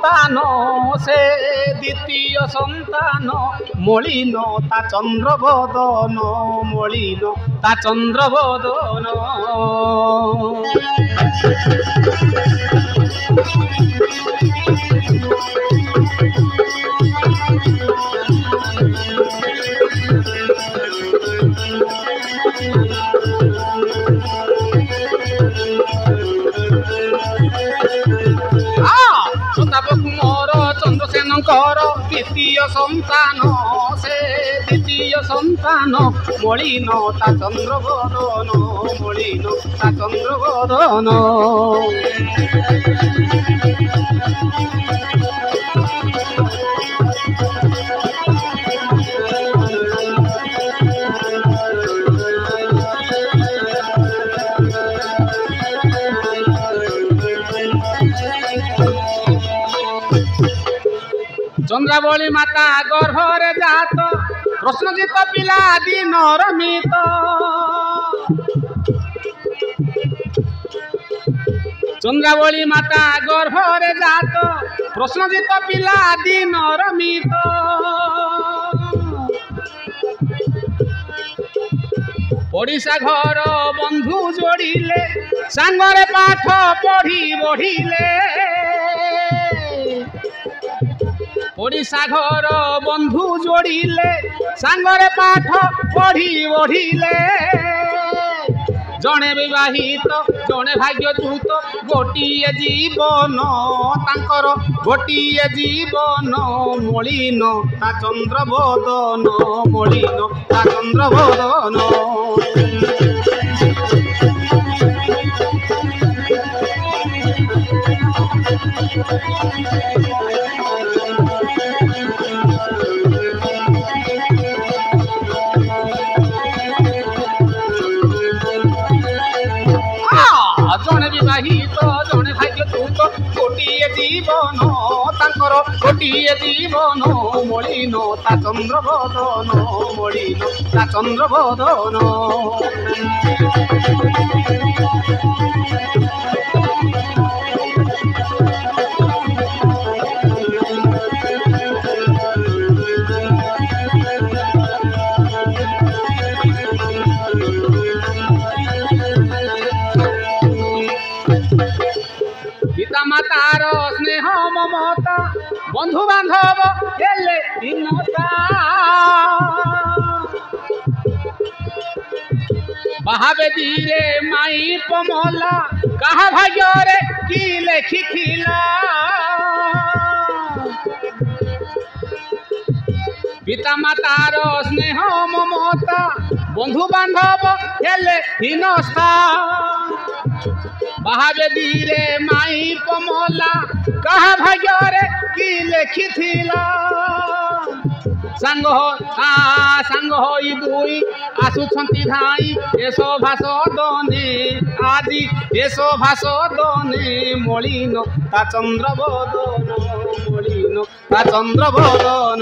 সন্তান সে দ্বিতীয় সন্তান মলিন তা চন্দ্রবদন মলিন তা চন্দ্রবদন কুমার চন্দ্রসেনঙ্কর দ্বিতীয় সন্তান সে দ্বিতীয় সন্তান মলিন তা চন্দ্রবদন মলিন তা চন্দ্রবদন চন্দ্রাবলী মাতা গর্ভরে জাত প্রশ্নজিত পিলা দিনর মিত চন্দ্রাবলী মাতা গর্ভরে জাত প্রশ্নজিত পিলা দিনর মিত পড়িশা ঘর বন্ধু যোড়িলে সাঙ্গরে পাঠ পড়ি বঢ়িলে ওড়িশা ঘর বন্ধু যোড়িলে সাঙ্গরে পাঠ পঢ়ি বঢ়িলে জনে বিবাহিত জনে ভাগ্যচ্যুত গোটিয়ে জীবন তাঙ্কর গোটিয়ে জীবন মলিন তা চন্দ্রবদন মলিন তা চন্দ্রবদন জনে বিবাহিত জনে ভাগ্যচ্যুত গোটিয়ে জীবন তাঙ্কর গোটিয়ে জীবন মলিন তা চন্দ্রবদন মলিন তা চন্দ্রবদন মাতার স্নেহ মমতা বন্ধু বান্ধব এলে দীনতা বাহাবে ধীরে মাই পমলা কাহা ভাগ্যরে কি লেখিথিলা পিতা মাতার স্নেহ মমতা বন্ধু বান্ধব এলে হীনস্থা বাহাবে ধীরে মাই কমলা কাহা ভাগ্যরে কি লেখিথিলা সাঙ্গ হই দুই আসুছন্তি ধাই এসো ভাষদনে আজি এসো ভাষদনে মলিন তা চন্দ্রবদন মলিন তা চন্দ্রবদন